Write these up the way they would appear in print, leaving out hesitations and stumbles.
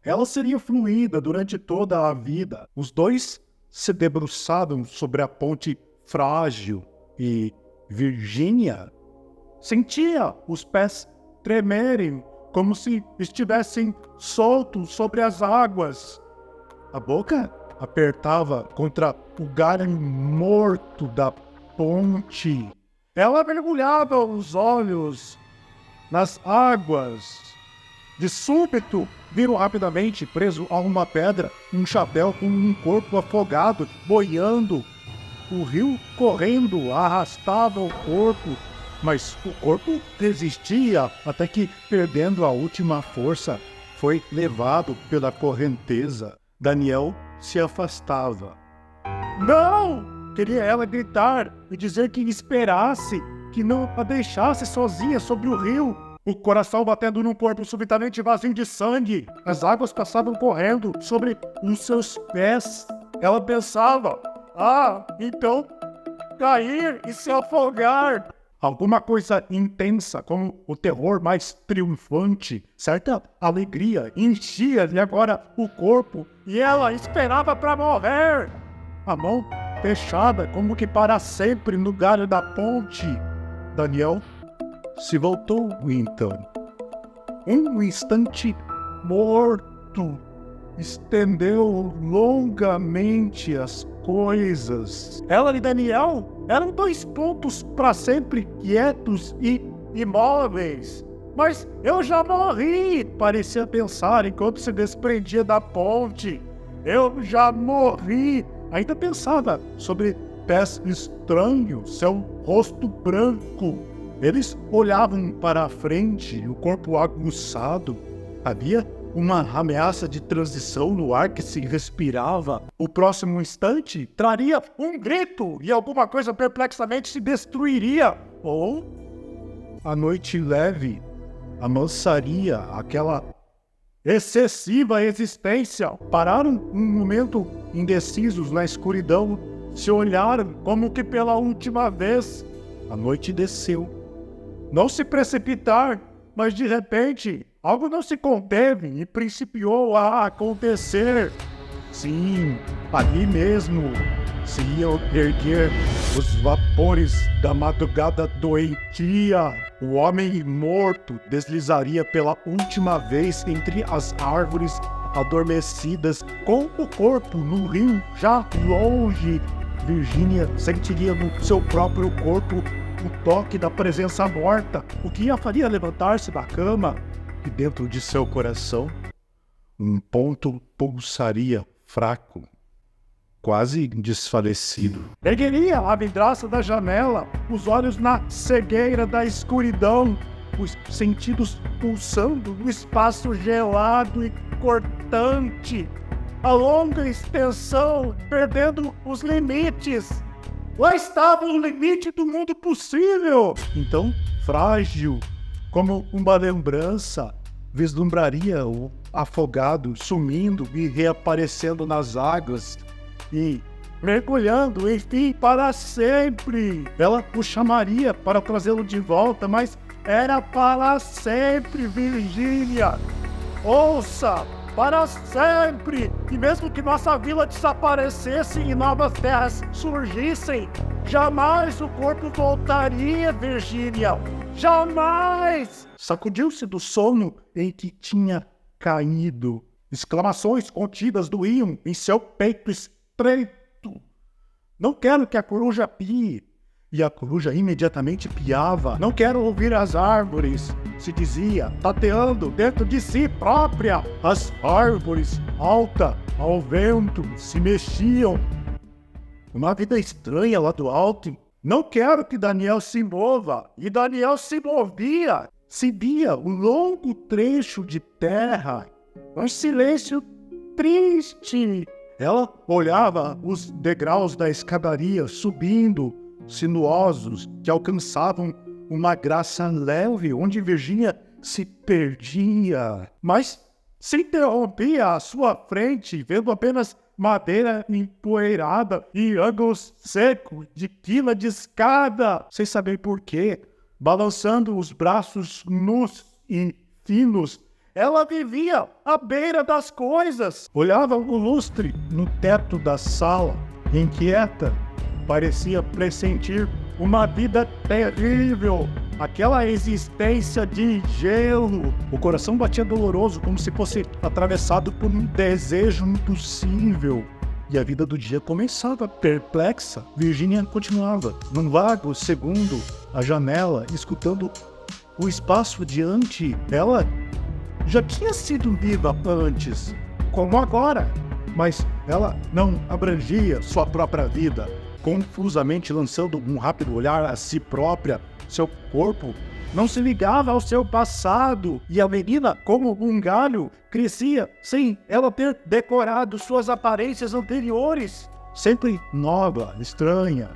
Ela seria fluida durante toda a vida. Os dois se debruçaram sobre a ponte frágil e Virgínia sentia os pés tremerem como se estivessem soltos sobre as águas. A boca apertava contra o galho morto da ponte. Ela mergulhava os olhos nas águas. De súbito, viram rapidamente, preso a uma pedra, um chapéu com um corpo afogado, boiando. O rio correndo arrastava o corpo, mas o corpo resistia até que, perdendo a última força, foi levado pela correnteza. Daniel se afastava. Não! Queria ela gritar e dizer que esperasse, que não a deixasse sozinha sobre o rio. O coração batendo num corpo subitamente vazio de sangue. As águas passavam correndo sobre os seus pés. Ela pensava, então cair e se afogar. Alguma coisa intensa, como o terror mais triunfante, certa alegria enchia-lhe agora o corpo e ela esperava para morrer. A mão fechada, como que para sempre no galho da ponte. Daniel se voltou então. Um instante morto, estendeu longamente as coisas. Ela e Daniel eram dois pontos para sempre quietos e imóveis. Mas eu já morri, parecia pensar enquanto se desprendia da ponte. Eu já morri. Ainda pensava sobre pés estranhos, seu rosto branco. Eles olhavam para a frente, o corpo aguçado. Havia uma ameaça de transição no ar que se respirava. O próximo instante traria um grito e alguma coisa perplexamente se destruiria. Ou a noite leve amansaria aquela excessiva existência. Pararam um momento indecisos na escuridão, se olharam como que pela última vez. A noite desceu. Não se precipitar, mas de repente algo não se conteve e principiou a acontecer. Sim, ali mesmo se iam erguer os vapores da madrugada doentia. O homem morto deslizaria pela última vez entre as árvores adormecidas, com o corpo no rio já longe. Virgínia sentiria no seu próprio corpo o toque da presença morta, o que a faria levantar-se da cama, e dentro de seu coração um ponto pulsaria fraco, quase desfalecido. Ergueria a vidraça da janela, os olhos na cegueira da escuridão, os sentidos pulsando no espaço gelado e cortante, a longa extensão perdendo os limites. Lá estava o limite do mundo possível. Então, frágil, como uma lembrança, vislumbraria o afogado sumindo e reaparecendo nas águas e mergulhando, enfim, para sempre. Ela o chamaria para trazê-lo de volta, mas era para sempre, Virgínia. Ouça! Para sempre! E mesmo que nossa vila desaparecesse e novas terras surgissem, jamais o corpo voltaria, Virgínia! Jamais! Sacudiu-se do sono em que tinha caído. Exclamações contidas doíam em seu peito estreito. Não quero que a coruja pie. E a coruja imediatamente piava. Não quero ouvir as árvores, se dizia, tateando dentro de si própria. As árvores, alta ao vento, se mexiam. Uma vida estranha lá do alto. Não quero que Daniel se mova. E Daniel se movia. Se via um longo trecho de terra. Um silêncio triste. Ela olhava os degraus da escadaria subindo, sinuosos, que alcançavam uma graça leve, onde Virgínia se perdia, mas se interrompia à sua frente, vendo apenas madeira empoeirada e ângulos secos de quina de escada, sem saber porquê, balançando os braços nus e finos. Ela vivia à beira das coisas, olhava o lustre no teto da sala, inquieta, parecia pressentir uma vida terrível, aquela existência de gelo. O coração batia doloroso, como se fosse atravessado por um desejo impossível. E a vida do dia começava perplexa. Virginia continuava, num vago segundo, a janela, escutando o espaço diante. Ela já tinha sido viva antes, como agora, mas ela não abrangia sua própria vida. Confusamente lançando um rápido olhar a si própria, seu corpo não se ligava ao seu passado, e a menina, como um galho, crescia sem ela ter decorado suas aparências anteriores. Sempre nova, estranha.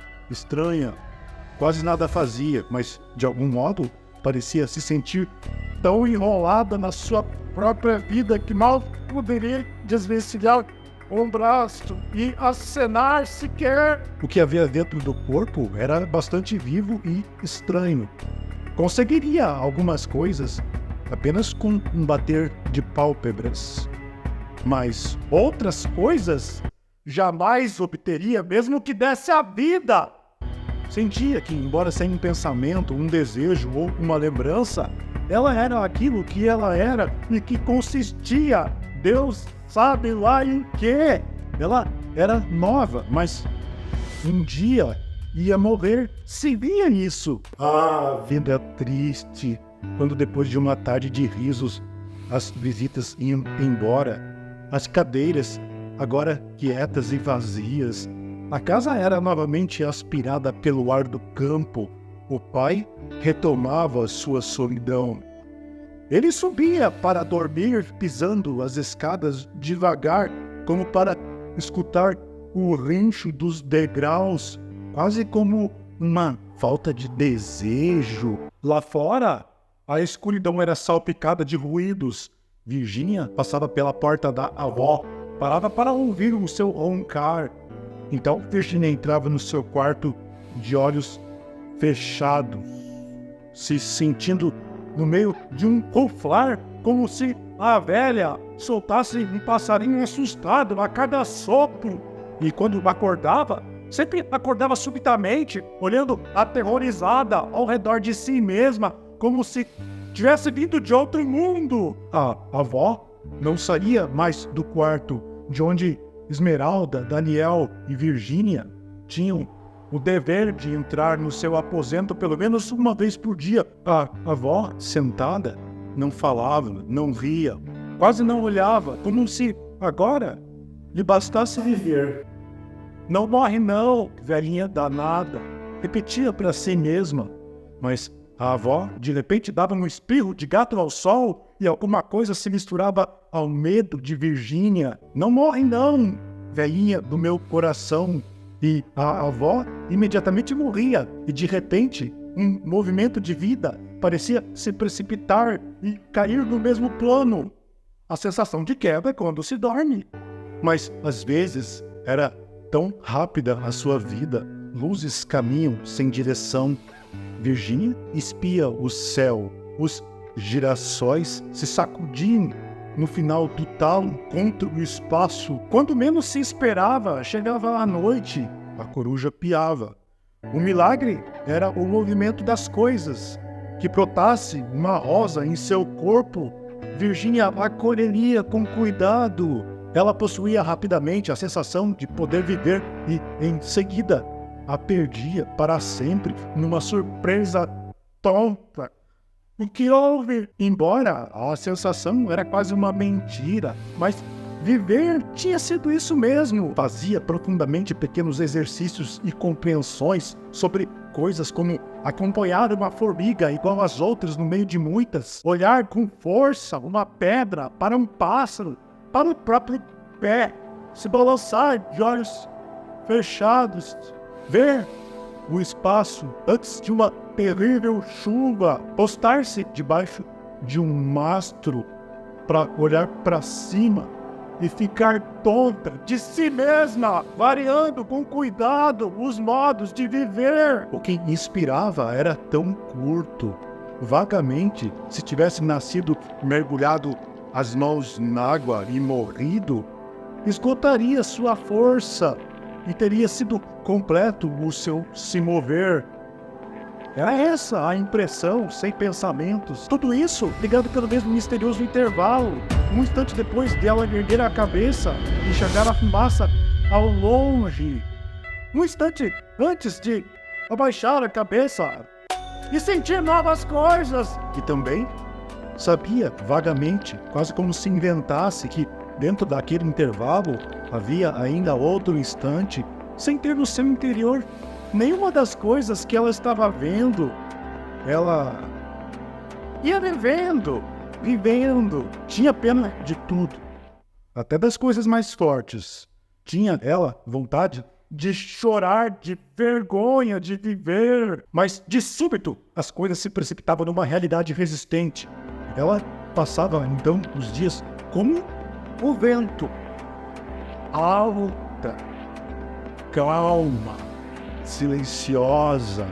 Quase nada fazia, mas de algum modo parecia se sentir tão enrolada na sua própria vida que mal poderia desvencilhar um braço e acenar sequer. O que havia dentro do corpo era bastante vivo e estranho. Conseguiria algumas coisas apenas com um bater de pálpebras, mas outras coisas jamais obteria, mesmo que desse a vida. Sentia que, embora sem um pensamento, um desejo ou uma lembrança, ela era aquilo que ela era e que consistia, Deus sabe lá em quê. Ela era nova, mas um dia ia morrer. Se via isso. Ah, vida triste. Quando depois de uma tarde de risos, as visitas iam embora, as cadeiras agora quietas e vazias, a casa era novamente aspirada pelo ar do campo. O pai retomava sua solidão. Ele subia para dormir, pisando as escadas devagar, como para escutar o rincho dos degraus, quase como uma falta de desejo. Lá fora, a escuridão era salpicada de ruídos. Virginia passava pela porta da avó, parava para ouvir o seu roncar. Então Virginia entrava no seu quarto de olhos fechados, se sentindo no meio de um ruflar, como se a velha soltasse um passarinho assustado a cada sopro. E quando acordava, sempre acordava subitamente, olhando aterrorizada ao redor de si mesma, como se tivesse vindo de outro mundo. A avó não saía mais do quarto, de onde Esmeralda, Daniel e Virginia tinham o dever de entrar no seu aposento pelo menos uma vez por dia. A avó, sentada, não falava, não ria, quase não olhava, como se agora lhe bastasse viver. Não morre não, velhinha danada, repetia para si mesma. Mas a avó, de repente, dava um espirro de gato ao sol e alguma coisa se misturava ao medo de Virginia. Não morre não, velhinha do meu coração. E a avó imediatamente morria, e de repente, um movimento de vida parecia se precipitar e cair no mesmo plano. A sensação de queda é quando se dorme. Mas, às vezes, era tão rápida a sua vida, luzes caminham sem direção. Virginia espia o céu, os girassóis se sacudiam no final do talo contra o espaço. Quando menos se esperava, chegava a noite, a coruja piava. O milagre era o movimento das coisas. Que brotasse uma rosa em seu corpo, Virginia acolheria com cuidado. Ela possuía rapidamente a sensação de poder viver e, em seguida, a perdia para sempre numa surpresa tonta. O que houve? Embora a sensação era quase uma mentira, mas viver tinha sido isso mesmo. Fazia profundamente pequenos exercícios e compreensões sobre coisas como acompanhar uma formiga igual às outras no meio de muitas, olhar com força uma pedra para um pássaro, para o próprio pé, se balançar de olhos fechados, ver o espaço antes de uma terrível chuva, postar-se debaixo de um mastro para olhar para cima e ficar tonta de si mesma, variando com cuidado os modos de viver. O que inspirava era tão curto. Vagamente, se tivesse nascido mergulhado as mãos na água e morrido, esgotaria sua força e teria sido completo o seu se mover. Era essa a impressão, sem pensamentos. Tudo isso ligado pelo mesmo misterioso intervalo. Um instante depois dela erguer a cabeça e enxergar a fumaça ao longe. Um instante antes de abaixar a cabeça e sentir novas coisas. E também sabia vagamente, quase como se inventasse, que dentro daquele intervalo havia ainda outro instante, sem ter no seu interior nenhuma das coisas que ela estava vendo. Ela ia vivendo, tinha pena de tudo, até das coisas mais fortes. Tinha ela vontade de chorar, de vergonha, de viver. Mas, de súbito, as coisas se precipitavam numa realidade resistente. Ela passava, então, os dias como o vento. Alta, calma, silenciosa.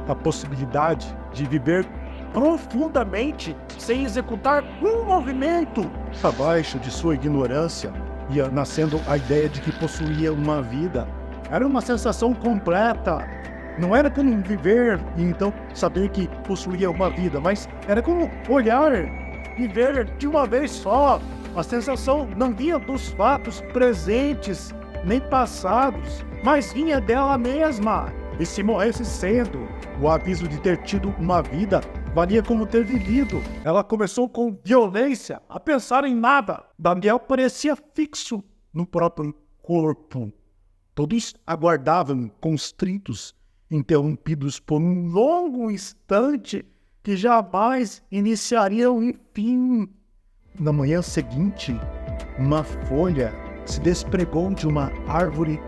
A possibilidade de viver profundamente, sem executar um movimento. Abaixo de sua ignorância, ia nascendo a ideia de que possuía uma vida. Era uma sensação completa. Não era como viver e então saber que possuía uma vida, mas era como olhar e ver de uma vez só. A sensação não vinha dos fatos presentes, nem passados, mas vinha dela mesma. E se morresse cedo, o aviso de ter tido uma vida valia como ter vivido. Ela começou com violência a pensar em nada. Daniel parecia fixo no próprio corpo. Todos aguardavam constritos, interrompidos por um longo instante que jamais iniciariam enfim. Na manhã seguinte, uma folha se despregou de uma árvore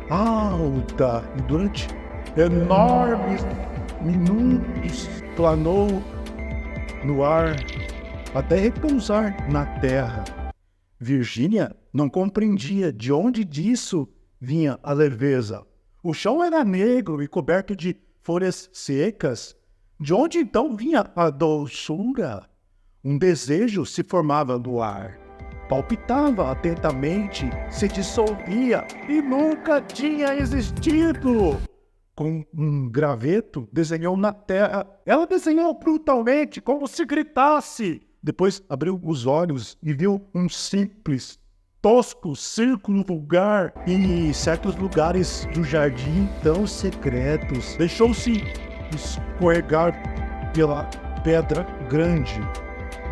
alta e durante enormes minutos planou no ar até repousar na terra. Virgínia não compreendia de onde disso vinha a leveza. O chão era negro e coberto de folhas secas. De onde então vinha a doçura? Um desejo se formava no ar. Palpitava atentamente, se dissolvia e nunca tinha existido. Com um graveto, desenhou na terra. Ela desenhou brutalmente, como se gritasse. Depois abriu os olhos e viu um simples, tosco círculo vulgar em certos lugares do jardim tão secretos. Deixou-se escorregar pela pedra grande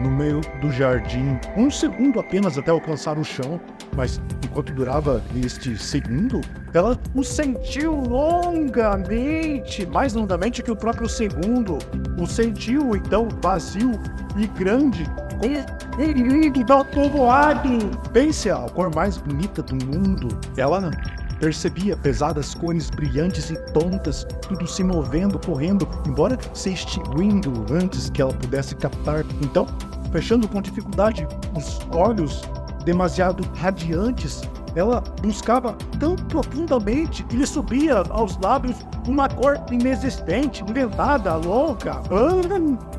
no meio do jardim. Um segundo apenas até alcançar o chão, mas enquanto durava este segundo, ela o sentiu longamente, mais longamente que o próprio segundo. O sentiu então vazio e grande, com lindo povoado. Pense a cor mais bonita do mundo. Ela percebia pesadas cores brilhantes e tontas, tudo se movendo, correndo, embora se extinguindo antes que ela pudesse captar. Então, fechando com dificuldade os olhos demasiado radiantes, ela buscava tão profundamente que lhe subia aos lábios uma cor inexistente, inventada, louca.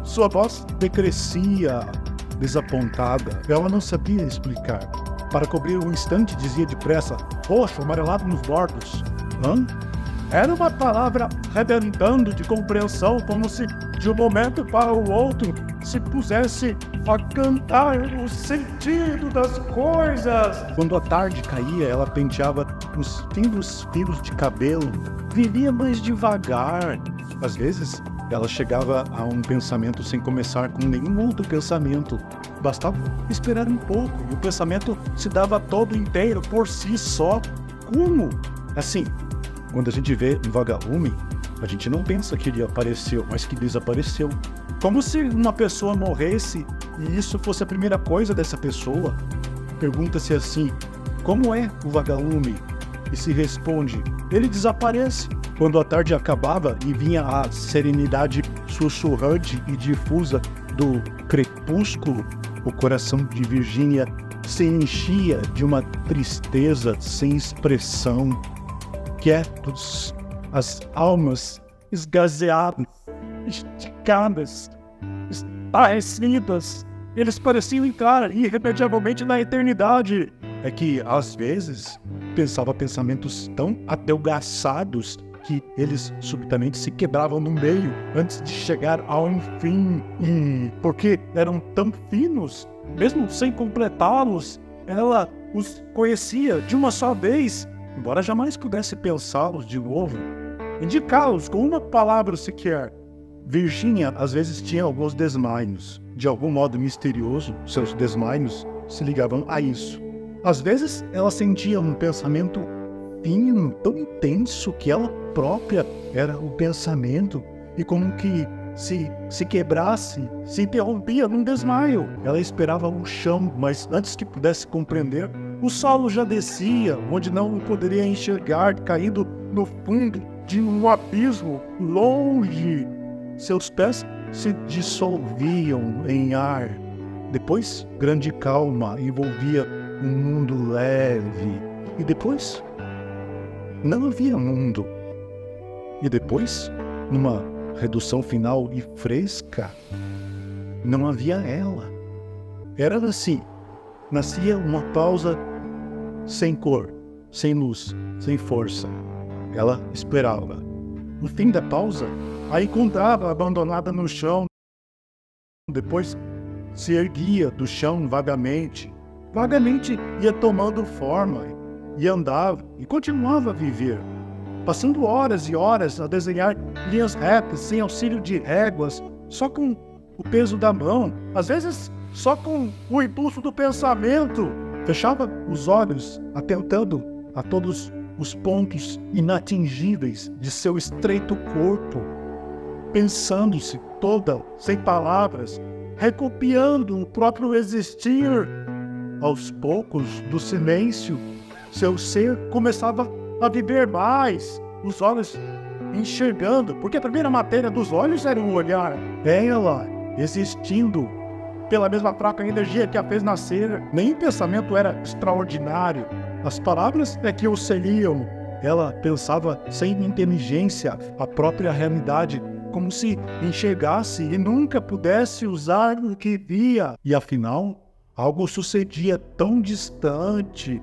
Sua voz decrescia, desapontada. Ela não sabia explicar. Para cobrir o instante, dizia depressa: roxo, amarelado nos bordos. Era uma palavra rebentando de compreensão, como se de um momento para o outro se pusesse a cantar o sentido das coisas. Quando a tarde caía, ela penteava os finos fios de cabelo. Vivia mais devagar. Às vezes, ela chegava a um pensamento sem começar com nenhum outro pensamento. Bastava esperar um pouco e o pensamento se dava todo inteiro por si só. Como? Assim, quando a gente vê um vagalume, a gente não pensa que ele apareceu, mas que desapareceu. Como se uma pessoa morresse e isso fosse a primeira coisa dessa pessoa. Pergunta-se assim: como é o vagalume? E se responde: ele desaparece. Quando a tarde acabava e vinha a serenidade sussurrante e difusa do crepúsculo, o coração de Virgínia se enchia de uma tristeza sem expressão. Quietos, as almas esgazeadas, esticadas, estarrecidas, eles pareciam entrar irremediavelmente na eternidade. É que, às vezes, pensava pensamentos tão adelgaçados que eles subitamente se quebravam no meio antes de chegar ao fim. E porque eram tão finos, mesmo sem completá-los, ela os conhecia de uma só vez, embora jamais pudesse pensá-los de novo, indicá-los com uma palavra sequer. Virginia às vezes tinha alguns desmaios. De algum modo misterioso, seus desmaios se ligavam a isso. Às vezes ela sentia um pensamento fino, tão intenso que ela própria era o pensamento, e como que se quebrasse, se interrompia num desmaio. Ela esperava o chão, mas antes que pudesse compreender, o solo já descia, onde não poderia enxergar, caindo no fundo de um abismo longe. Seus pés se dissolviam em ar. Depois, grande calma envolvia um mundo leve. E depois, não havia mundo. E depois, numa redução final e fresca, não havia ela. Era assim. Nascia uma pausa sem cor, sem luz, sem força. Ela esperava. No fim da pausa, a encontrava abandonada no chão. Depois se erguia do chão vagamente. Vagamente ia tomando forma e andava e continuava a viver, passando horas e horas a desenhar linhas retas sem auxílio de réguas, só com o peso da mão, às vezes só com o impulso do pensamento. Fechava os olhos, atentando a todos os pontos inatingíveis de seu estreito corpo, pensando-se toda, sem palavras, recopiando o próprio existir. Aos poucos, do silêncio, seu ser começava a viver mais, os olhos enxergando, porque a primeira matéria dos olhos era o olhar. Ela existindo pela mesma fraca energia que a fez nascer. Nenhum pensamento era extraordinário. As palavras é que o seriam. Ela pensava sem inteligência a própria realidade, como se enxergasse e nunca pudesse usar o que via. E afinal, algo sucedia tão distante,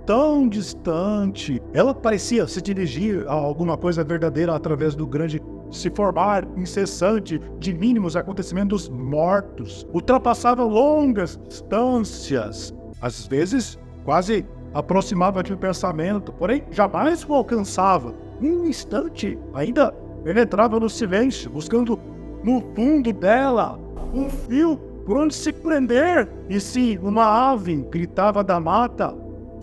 tão distante. Ela parecia se dirigir a alguma coisa verdadeira através do grande se formar incessante de mínimos acontecimentos mortos. Ultrapassava longas distâncias. Às vezes, quase aproximava de um pensamento, porém jamais o alcançava. Um instante, ainda penetrava no silêncio, buscando no fundo dela um fio por onde se prender. E se uma ave gritava da mata,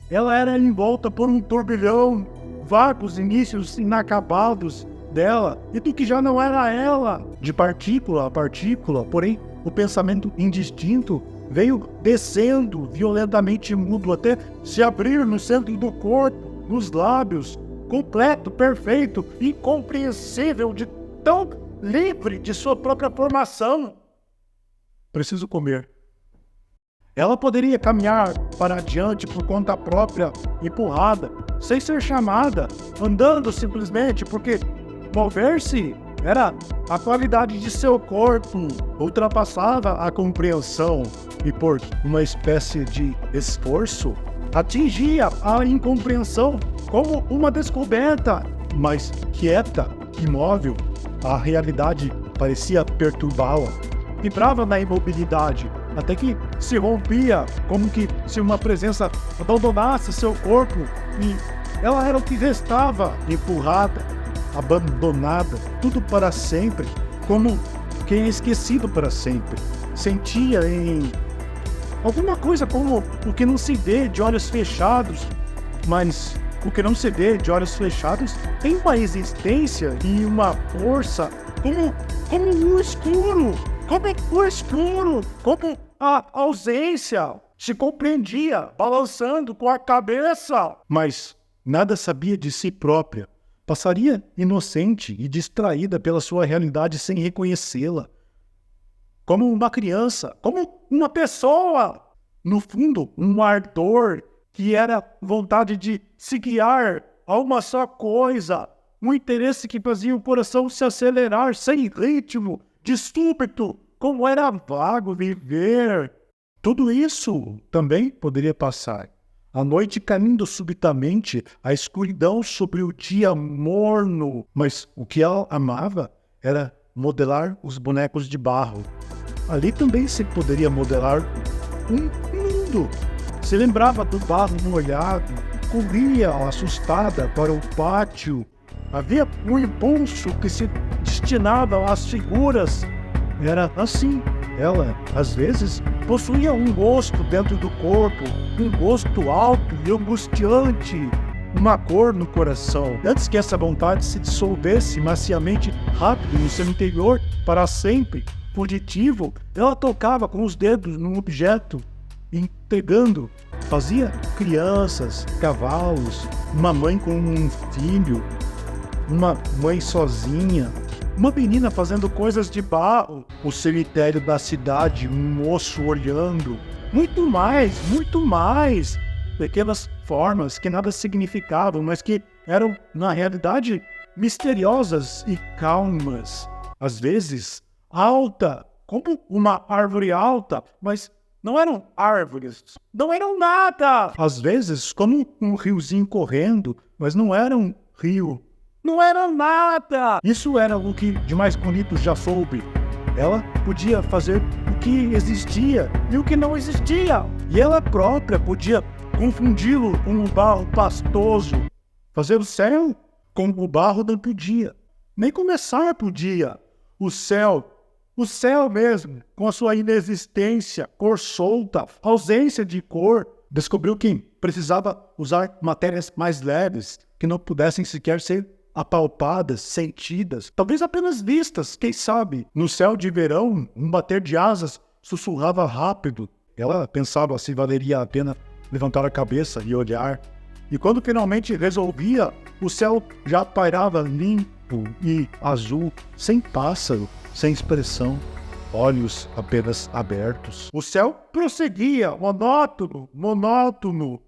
ela era envolta por um turbilhão, vagos inícios inacabados dela, e do que já não era ela. De partícula a partícula, porém, o pensamento indistinto veio descendo violentamente mudo até se abrir no centro do corpo, nos lábios, completo, perfeito, incompreensível, de tão livre de sua própria formação. Preciso comer. Ela poderia caminhar para adiante por conta própria, empurrada, sem ser chamada, andando simplesmente porque mover-se era a qualidade de seu corpo, ultrapassava a compreensão e por uma espécie de esforço atingia a incompreensão como uma descoberta, mas quieta, imóvel, a realidade parecia perturbá-la. Vibrava na imobilidade, até que se rompia, como que se uma presença abandonasse seu corpo, e ela era o que restava, empurrada, abandonada, tudo para sempre, como quem é esquecido para sempre. Sentia em alguma coisa como o que não se vê de olhos fechados, mas o que não se vê de olhos fechados tem uma existência e uma força, como o escuro. Como o escuro, como a ausência, se compreendia, balançando com a cabeça. Mas nada sabia de si própria. Passaria inocente e distraída pela sua realidade sem reconhecê-la. Como uma criança, como uma pessoa. no fundo, um ardor que era vontade de se guiar a uma só coisa, um interesse que fazia o coração se acelerar sem ritmo, de súbito, como era vago viver. Tudo isso também poderia passar. A noite caindo subitamente, a escuridão sobre o dia morno. Mas o que ela amava era modelar os bonecos de barro. Ali também se poderia modelar um mundo. Se lembrava do barro molhado, corria assustada para o pátio. Havia um impulso que se destinava às figuras. Era assim. Ela, às vezes, possuía um gosto dentro do corpo, um gosto alto e angustiante, uma cor no coração. Antes que essa vontade se dissolvesse maciamente rápido no seu interior, para sempre, fugitivo, ela tocava com os dedos num objeto, entregando. Fazia crianças, cavalos, uma mãe com um filho, uma mãe sozinha, uma menina fazendo coisas de barro, o cemitério da cidade, um moço olhando. Muito mais. Pequenas formas que nada significavam, mas que eram, na realidade, misteriosas e calmas. Às vezes, alta, como uma árvore alta, mas não eram árvores, não eram nada. Às vezes, como um riozinho correndo, mas não era um rio. Não era nada! Isso era o que de mais bonito já soube. Ela podia fazer o que existia e o que não existia. E ela própria podia confundi-lo com o barro pastoso. Fazer o céu com o barro não podia. Nem começar podia. O céu mesmo, com a sua inexistência, cor solta, ausência de cor, descobriu que precisava usar matérias mais leves, que não pudessem sequer ser apalpadas, sentidas, talvez apenas vistas, quem sabe. No céu de verão, um bater de asas sussurrava rápido. Ela pensava se valeria a pena levantar a cabeça e olhar. E quando finalmente resolvia, o céu já pairava limpo e azul, sem pássaro, sem expressão, olhos apenas abertos. O céu prosseguia, monótono.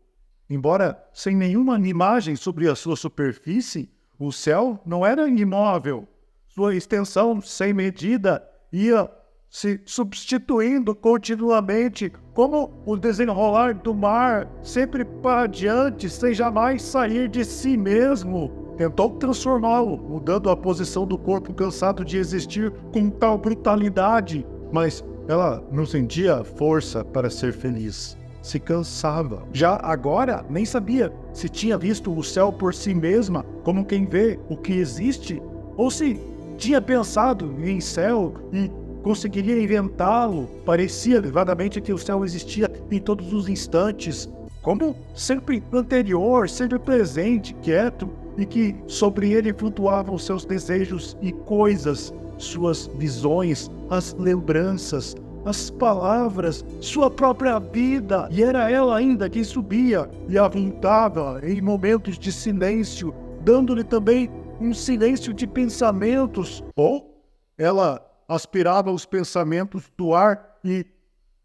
Embora sem nenhuma imagem sobre a sua superfície, o céu não era imóvel. Sua extensão sem medida ia se substituindo continuamente, como o desenrolar do mar, sempre para diante, sem jamais sair de si mesmo. Tentou transformá-lo, mudando a posição do corpo cansado de existir com tal brutalidade, mas ela não sentia força para ser feliz. Se cansava. Já agora, nem sabia se tinha visto o céu por si mesma, como quem vê o que existe, ou se tinha pensado em céu e conseguiria inventá-lo. Parecia levadamente que o céu existia em todos os instantes, como sempre anterior, sempre presente, quieto, e que sobre ele flutuavam seus desejos e coisas, suas visões, as lembranças, as palavras, sua própria vida. E era ela ainda quem subia e avultava em momentos de silêncio, dando-lhe também um silêncio de pensamentos. Ou ela aspirava os pensamentos do ar e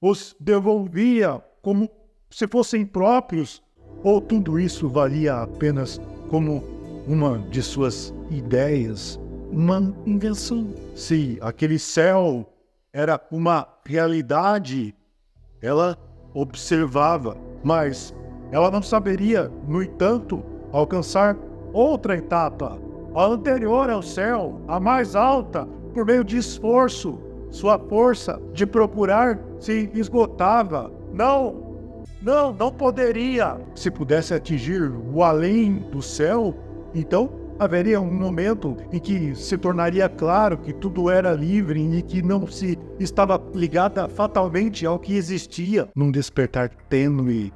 os devolvia como se fossem próprios. Ou tudo isso valia apenas como uma de suas ideias, uma invenção. Se aquele céu era uma realidade, ela observava, mas ela não saberia, no entanto, alcançar outra etapa, a anterior ao céu, a mais alta, por meio de esforço. Sua força de procurar se esgotava. Não poderia. Se pudesse atingir o além do céu, então haveria um momento em que se tornaria claro que tudo era livre e que não se estava ligada fatalmente ao que existia. Num despertar tênue,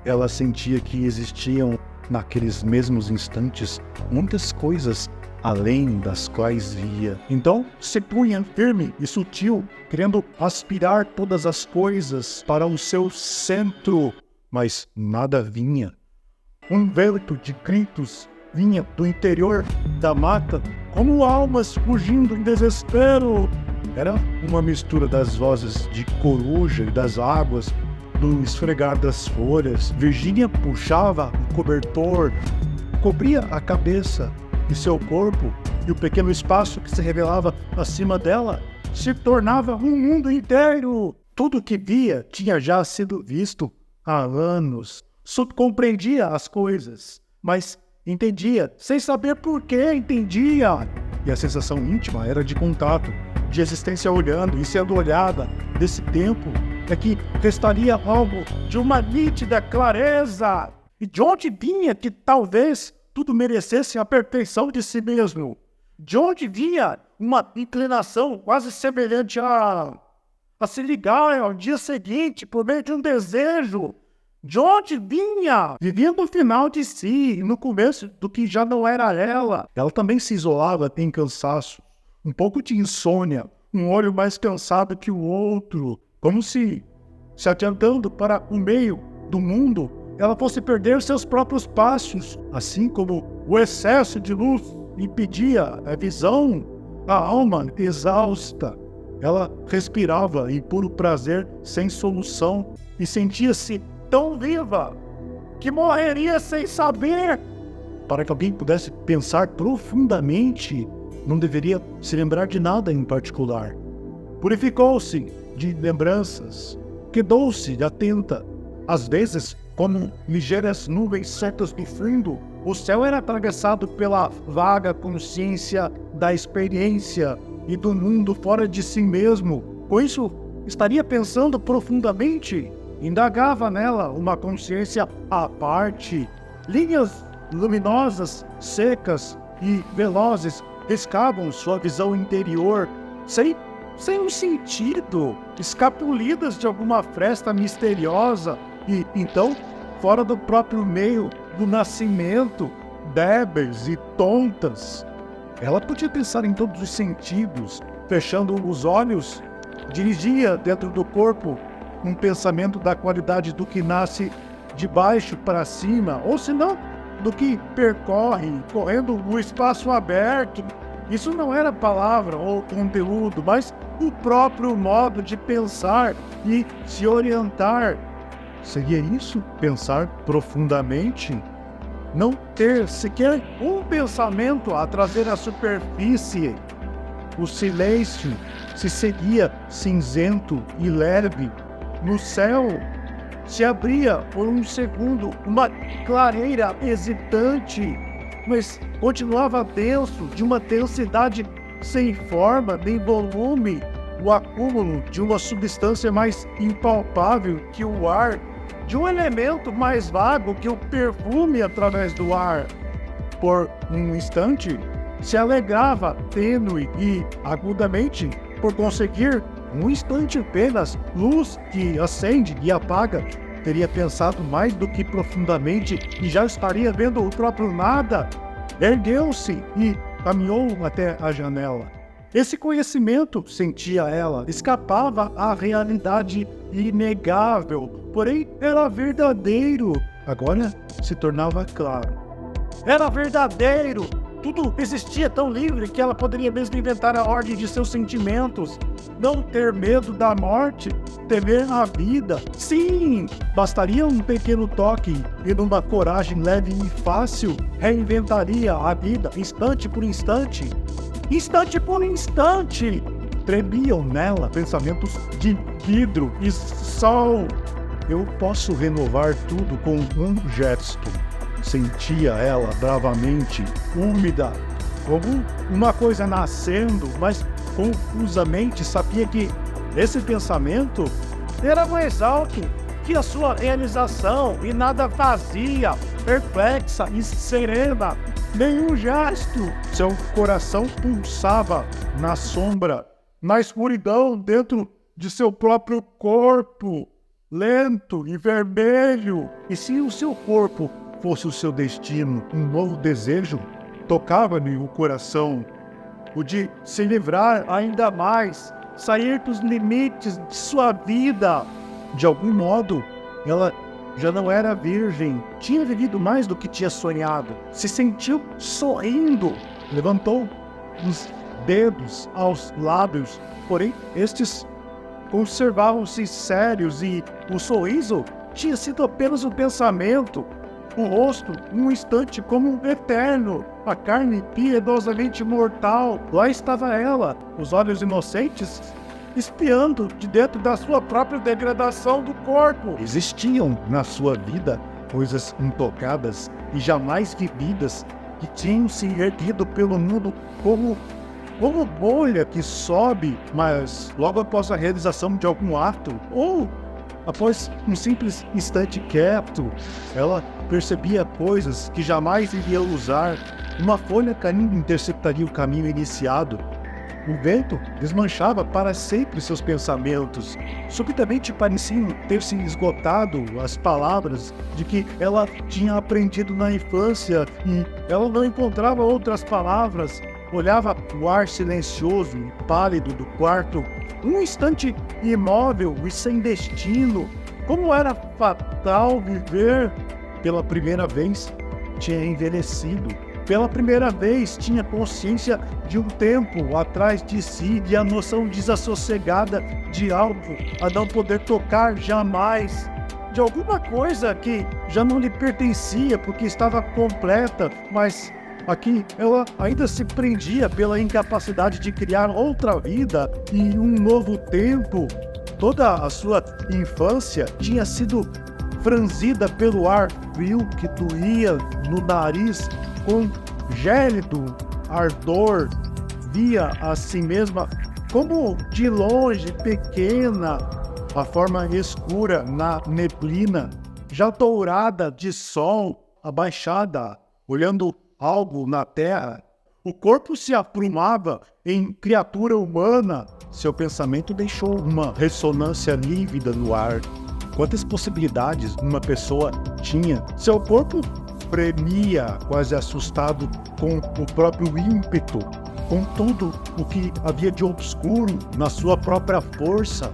ela sentia que existiam, naqueles mesmos instantes, muitas coisas além das quais via. Então se punha firme e sutil, querendo aspirar todas as coisas para o seu centro, mas nada vinha. Um vento de gritos vinha do interior da mata, como almas fugindo em desespero. Era uma mistura das vozes de coruja e das águas, no esfregar das folhas, Virgínia puxava o cobertor, cobria a cabeça e seu corpo, e o pequeno espaço que se revelava acima dela se tornava um mundo inteiro. Tudo que via tinha já sido visto há anos. Subcompreendia as coisas, mas entendia, sem saber por que entendia. E a sensação íntima era de contato, de existência olhando e sendo olhada. Desse tempo é que restaria algo de uma nítida clareza. E de onde vinha que talvez tudo merecesse a perfeição de si mesmo? De onde vinha uma inclinação quase semelhante a se ligar ao dia seguinte por meio de um desejo? De onde vinha? Vivia no final de si, no começo do que já não era ela. Ela também se isolava em cansaço, um pouco de insônia, um olho mais cansado que o outro, como se adiantando para o meio do mundo, ela fosse perder seus próprios passos, assim como o excesso de luz impedia a visão, a alma exausta. Ela respirava em puro prazer, sem solução, e sentia-se tão viva que morreria sem saber. Para que alguém pudesse pensar profundamente, não deveria se lembrar de nada em particular. Purificou-se de lembranças, quedou-se atenta. Às vezes, como ligeiras nuvens certas do fundo, o céu era atravessado pela vaga consciência da experiência e do mundo fora de si mesmo. Com isso, estaria pensando profundamente. Indagava nela uma consciência à parte. Linhas luminosas, secas e velozes riscavam sua visão interior, sem um sentido, escapulidas de alguma fresta misteriosa e, então, fora do próprio meio do nascimento, débeis e tontas. Ela podia pensar em todos os sentidos, fechando os olhos, dirigia dentro do corpo um pensamento da qualidade do que nasce de baixo para cima, ou se não, do que percorre, correndo no espaço aberto. Isso não era palavra ou conteúdo, mas o próprio modo de pensar e se orientar. Seria isso? Pensar profundamente? Não ter sequer um pensamento a trazer à superfície. O silêncio se seguia cinzento e leve. No céu se abria por um segundo uma clareira hesitante, mas continuava denso, de uma densidade sem forma nem volume, o acúmulo de uma substância mais impalpável que o ar, de um elemento mais vago que o perfume através do ar. Por um instante, se alegrava tênue e agudamente por conseguir um instante apenas, luz que acende e apaga. Teria pensado mais do que profundamente e já estaria vendo o próprio nada. Ergueu-se e caminhou até a janela. Esse conhecimento, sentia ela, escapava à realidade inegável, porém era verdadeiro. Agora se tornava claro. Era verdadeiro! Tudo existia tão livre que ela poderia mesmo inventar a ordem de seus sentimentos. Não ter medo da morte, temer a vida. Sim, bastaria um pequeno toque e numa coragem leve e fácil, reinventaria a vida instante por instante. Instante por instante! Tremiam nela pensamentos de vidro e sol. Eu posso renovar tudo com um gesto. Sentia ela bravamente, úmida, como uma coisa nascendo, mas confusamente sabia que esse pensamento era mais alto que a sua realização e nada vazia, perplexa e serena, nenhum gesto. Seu coração pulsava na sombra, na escuridão dentro de seu próprio corpo, lento e vermelho. E se o seu corpo fosse o seu destino, um novo desejo tocava-lhe o coração, o de se livrar ainda mais, sair dos limites de sua vida. De algum modo, ela já não era virgem, tinha vivido mais do que tinha sonhado. Se sentiu sorrindo, levantou os dedos aos lábios, porém estes conservavam-se sérios e o sorriso tinha sido apenas um pensamento. O rosto, num instante, como um eterno. A carne piedosamente mortal. Lá estava ela, os olhos inocentes, espiando de dentro da sua própria degradação do corpo. Existiam na sua vida coisas intocadas e jamais vividas que tinham se erguido pelo mundo como bolha que sobe, mas logo após a realização de algum ato, ou após um simples instante quieto, ela percebia coisas que jamais iria usar. Uma folha caindo interceptaria o caminho iniciado. O vento desmanchava para sempre seus pensamentos. Subitamente pareciam ter se esgotado as palavras de que ela tinha aprendido na infância e ela não encontrava outras palavras. Olhava o ar silencioso e pálido do quarto, um instante imóvel e sem destino. Como era fatal viver! Pela primeira vez, tinha envelhecido. Pela primeira vez, tinha consciência de um tempo atrás de si e a noção desassossegada de algo a não poder tocar jamais. De alguma coisa que já não lhe pertencia porque estava completa, mas aqui ela ainda se prendia pela incapacidade de criar outra vida e um novo tempo. Toda a sua infância tinha sido franzida pelo ar frio que doía no nariz com gélido ardor. Via a si mesma como de longe, pequena, a forma escura na neblina, já dourada de sol, abaixada, olhando algo na terra. O corpo se aprumava em criatura humana. Seu pensamento deixou uma ressonância lívida no ar. Quantas possibilidades uma pessoa tinha? Seu corpo premia, quase assustado com o próprio ímpeto, com tudo o que havia de obscuro na sua própria força.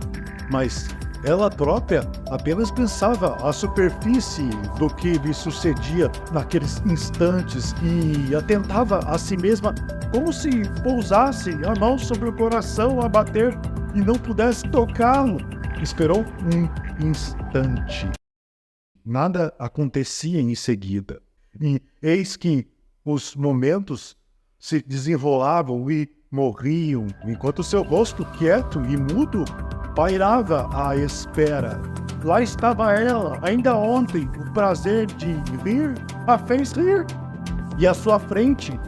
Mas ela própria apenas pensava a superfície do que lhe sucedia naqueles instantes e atentava a si mesma como se pousasse a mão sobre o coração a bater e não pudesse tocá-lo. Esperou um instante. Nada acontecia em seguida. E eis que os momentos se desenrolavam e morriam, enquanto seu rosto quieto e mudo pairava à espera. Lá estava ela, ainda ontem, o prazer de rir a fez rir. E à sua frente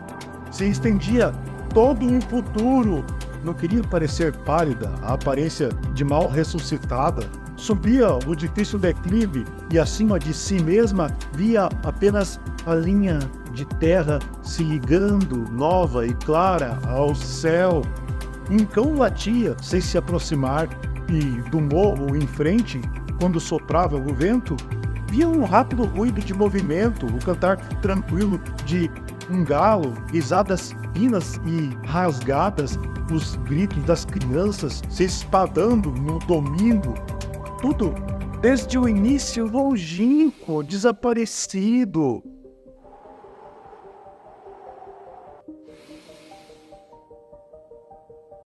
se estendia todo um futuro. Não queria parecer pálida, a aparência de mal ressuscitada. Subia o difícil declive e acima de si mesma via apenas a linha de terra se ligando, nova e clara, ao céu. Um cão latia sem se aproximar e do morro em frente, quando soprava o vento, via um rápido ruído de movimento, o cantar tranquilo de um galo, risadas finas e rasgadas, os gritos das crianças se espalhando no domingo. Tudo desde o início longínquo, desaparecido.